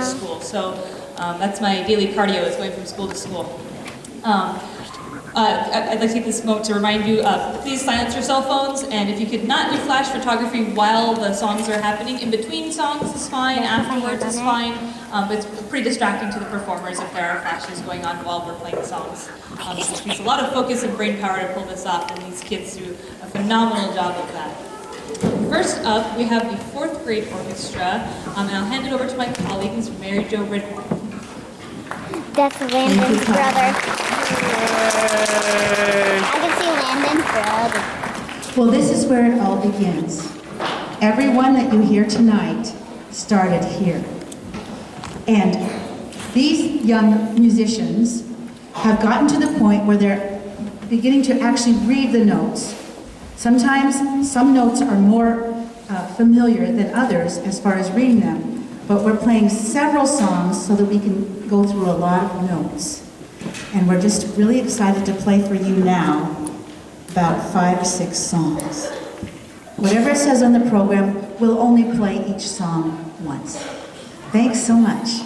to school. So that's my daily cardio, is going from school to school. I'd like to take this moment to remind you, please silence your cell phones, and if you could not do flash photography while the songs are happening, in between songs is fine, afterwards is fine, but it's pretty distracting to the performers if there are flashes going on while we're playing songs. It takes a lot of focus and brain power to pull this off, and these kids do a phenomenal job of that. First up, we have the 4th grade orchestra, and I'll hand it over to my colleague, Ms. Mary Jo Ridmore. That's Landon's brother. I can see Landon's brother. Well, this is where it all begins. Everyone that you hear tonight started here. And these young musicians have gotten to the point where they're beginning to actually read the notes. Sometimes some notes are more familiar than others as far as reading them, but we're playing several songs so that we can go through a lot of notes. And we're just really excited to play for you now about 5 or 6 songs. Whatever it says on the program, we'll only play each song once. Thanks so much.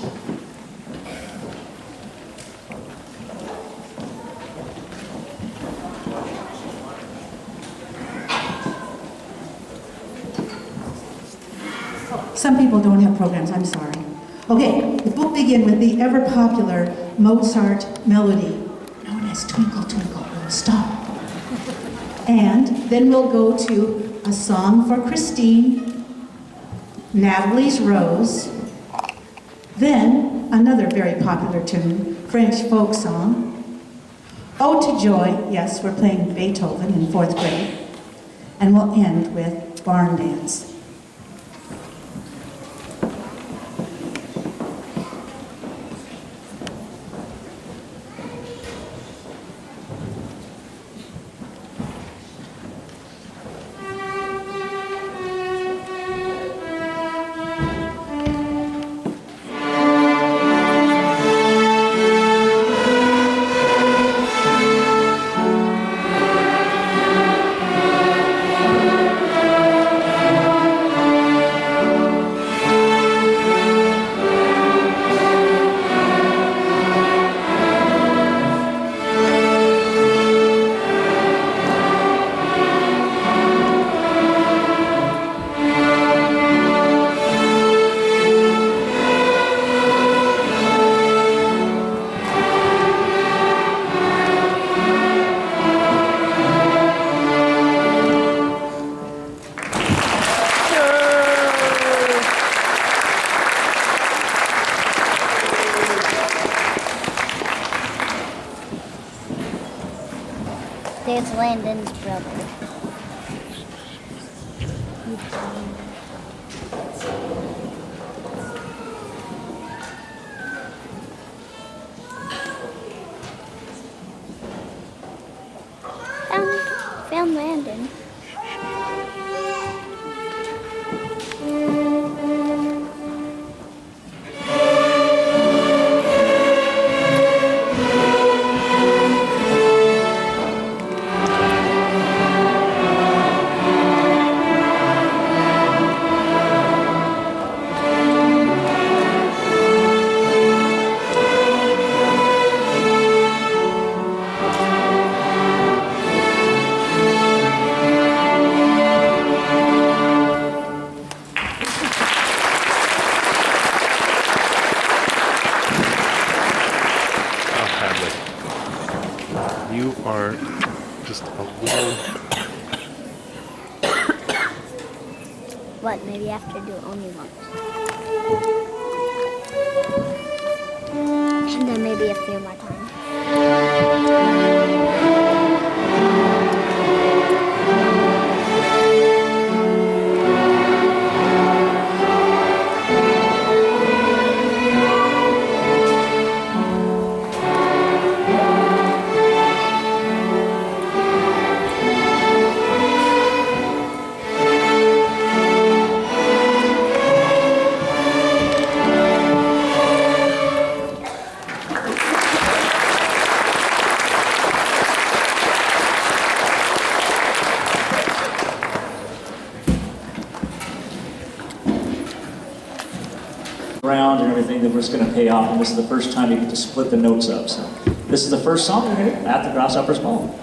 Some people don't have programs, I'm sorry. Okay, the book begins with the ever-popular Mozart melody, known as Twinkle, Twinkle, Little Star. And then we'll go to a song for Christine, Natalie's Rose, then another very popular tune, French folk song, Ode to Joy, yes, we're playing Beethoven in 4th grade, and we'll end with Barn Dance. There's Landon's brother. Found Landon. You are just a little... What? Maybe I have to do it only once. And then maybe a few more times. that was going to pay off, and this is the first time you get to split the notes up. So this is the first song we're going to do at the Grasshoppers Ball.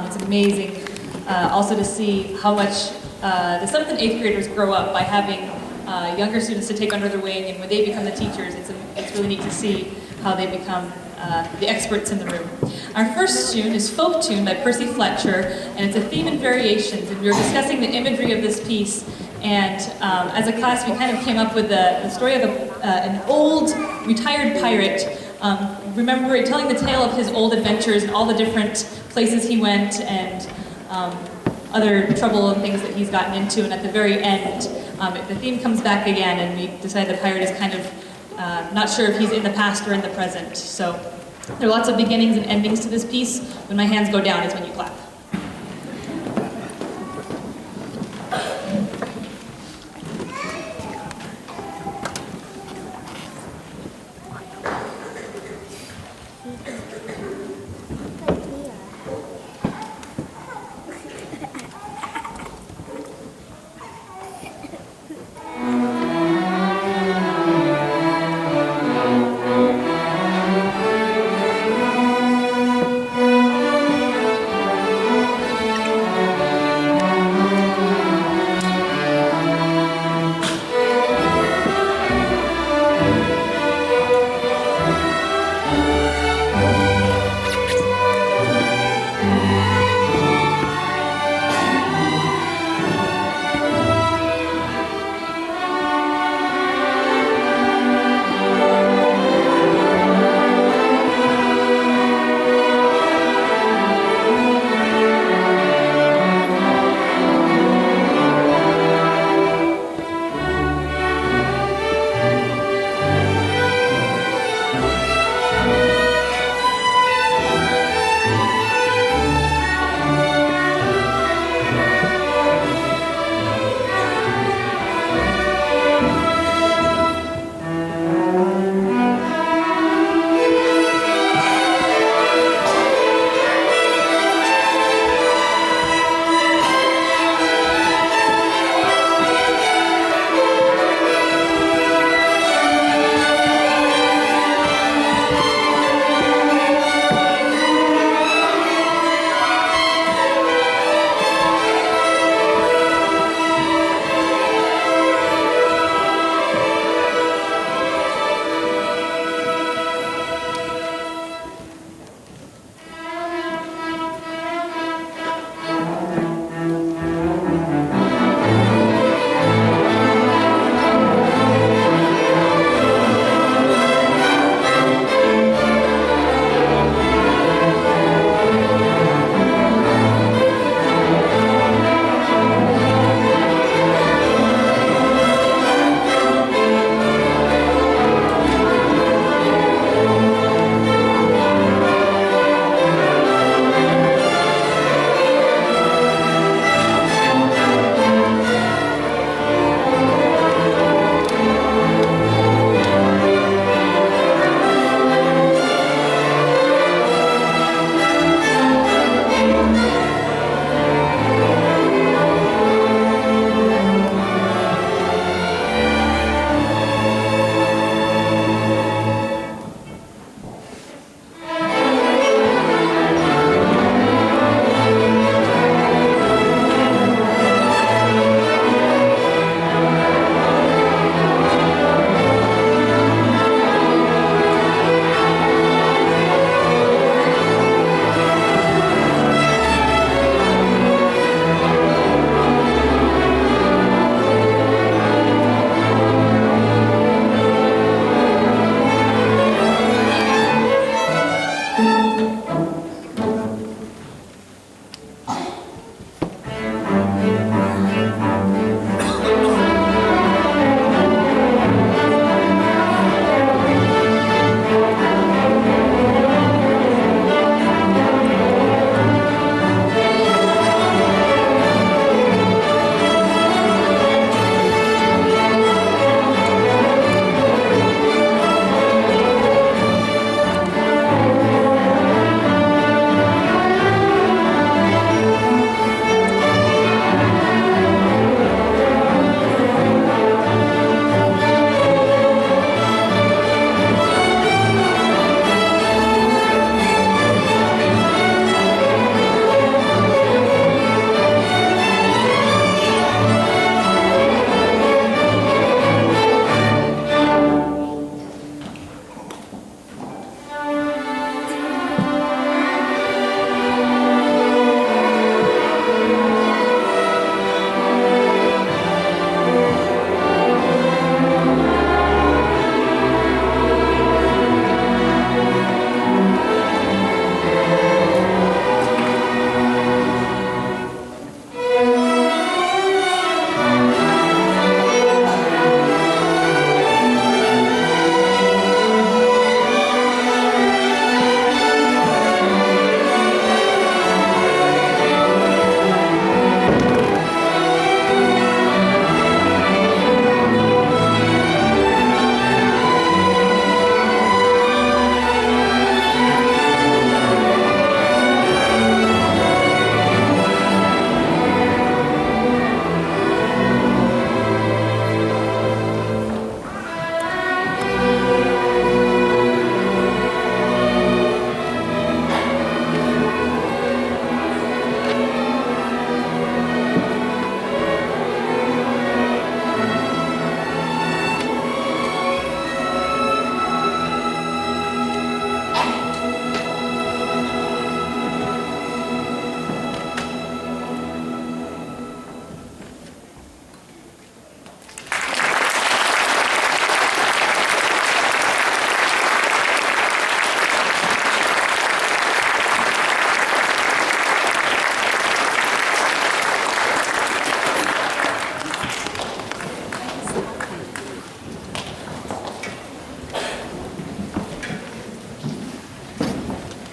It's amazing also to see how much the 7th and 8th graders grow up by having younger students to take under their wing, and when they become the teachers, it's really neat to see how they become the experts in the room. Our first tune is Folk Tune by Percy Fletcher, and it's a theme and variations, and we were discussing the imagery of this piece, and as a class we kind of came up with the story of an old retired pirate telling the tale of his old adventures and all the different places he went and other trouble and things that he's gotten into, and at the very end the theme comes back again, and we decide the pirate is kind of not sure if he's in the past or in the present. So there are lots of beginnings and endings to this piece. When my hands go down is when you clap.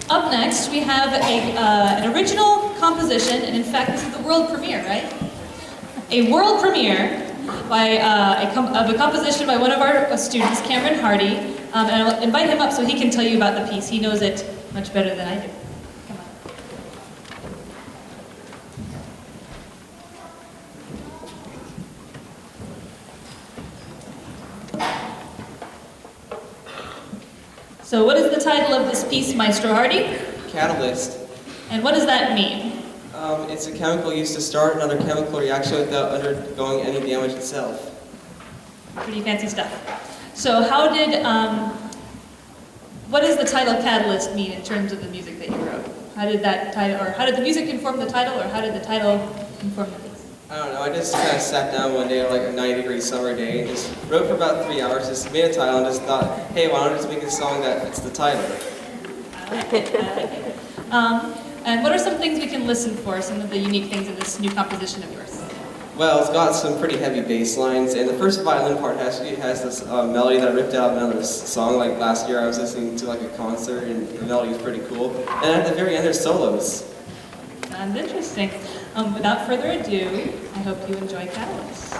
Up next, we have an original composition, and in fact, this is the world premiere, right? A world premiere by of a composition by one of our students, Cameron Hardy, and I'll invite him up so he can tell you about the piece. He knows it much better than I do. Come on. So what is the title of this piece, Maestro Hardy? Catalyst. And what does that mean? It's a chemical used to start another chemical reaction without undergoing any damage itself. Pretty fancy stuff. So how did, what does the title Catalyst mean in terms of the music that you wrote? How did that title, or how did the music inform the title, or how did the title inform the piece? I don't know, I just kind of sat down one day on like a 90-degree summer day and just wrote for about 3 hours, just made a title and just thought, hey, why don't I just make a song that fits the title? And what are some things we can listen for, some of the unique things in this new composition of yours? Well, it's got some pretty heavy bass lines, and the first violin part has this melody that I ripped out of another song. Like last year I was listening to like a concert, and the melody was pretty cool. And at the very end there's solos. Sounds interesting. Without further ado, I hope you enjoy Catalyst.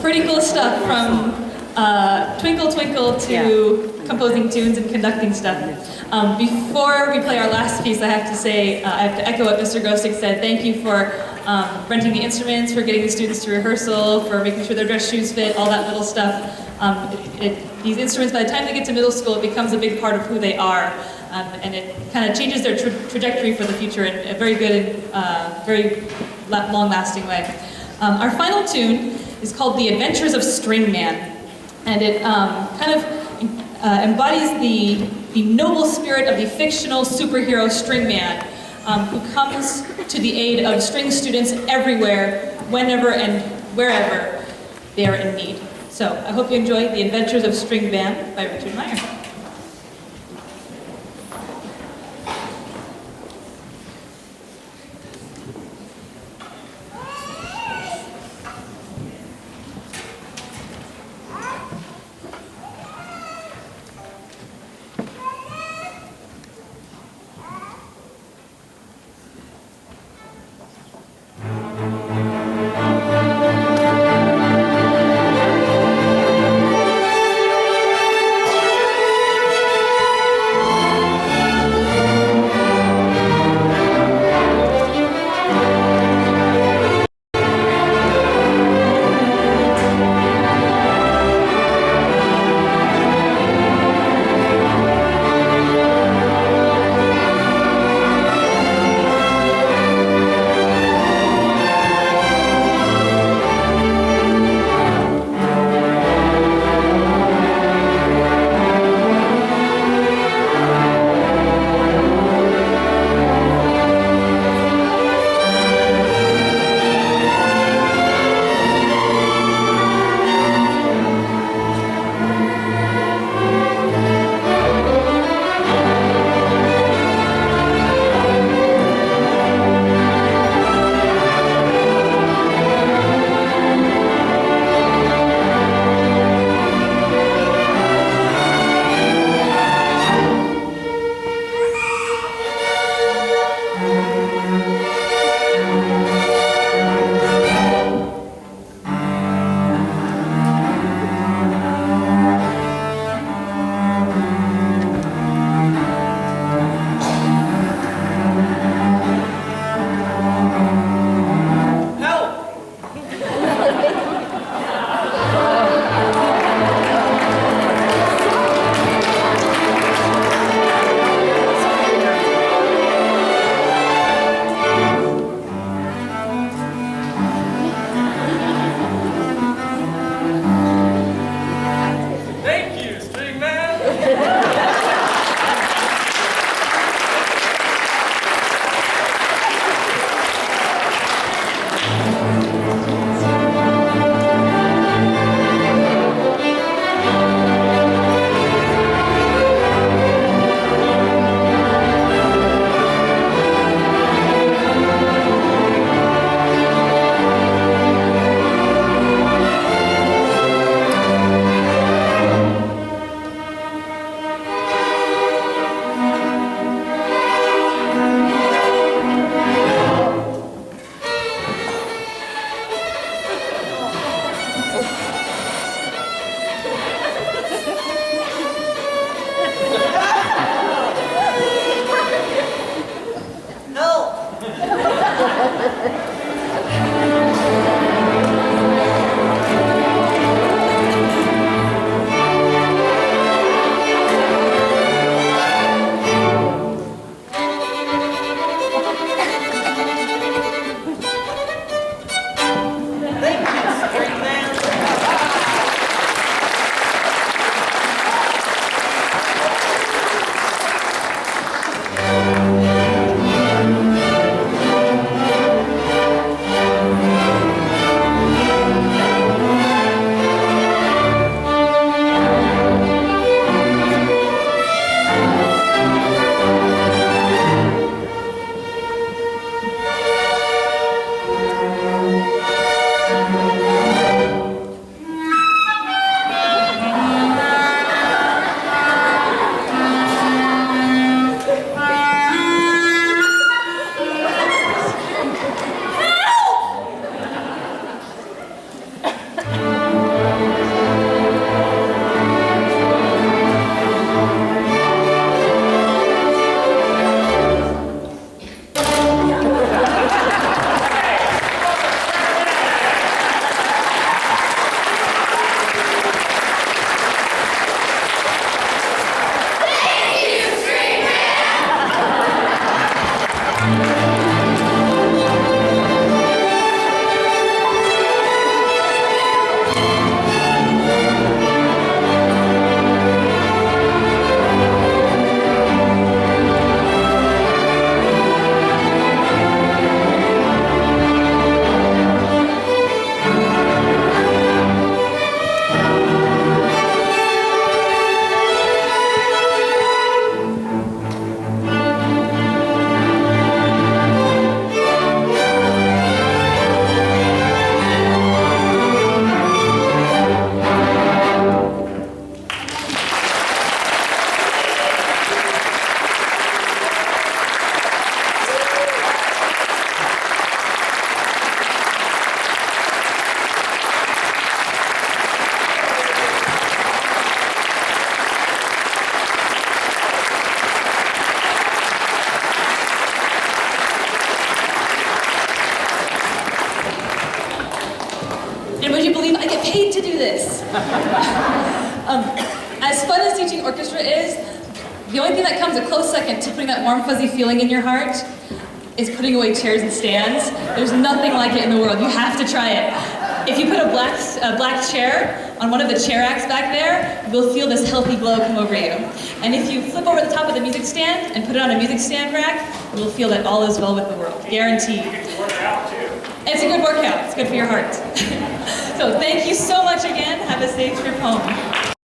Pretty cool stuff from Twinkle Twinkle to composing tunes and conducting stuff. Before we play our last piece, I have to say, I have to echo what Mr. Gosek said. Thank you for renting the instruments, for getting the students to rehearsal, for making sure their dress shoes fit, all that little stuff. These instruments, by the time they get to middle school, it becomes a big part of who they are. And it kind of changes their trajectory for the future in a very good and very long-lasting way. Our final tune is called The Adventures of String Man, and it kind of embodies the noble spirit of the fictional superhero String Man, who comes to the aid of string students everywhere, whenever and wherever they are in need. So I hope you enjoy The Adventures of String Man by Richard Meyer. orchestra is, the only thing that comes a close second to putting that warm fuzzy feeling in your heart is putting away chairs and stands. There's nothing like it in the world. You have to try it. If you put a black chair on one of the chair racks back there, you'll feel this healthy glow come over you. And if you flip over the top of the music stand and put it on a music stand rack, you'll feel that all is well with the world. Guaranteed. It's a good workout. It's good for your heart. So thank you so much again. Have a safe trip home.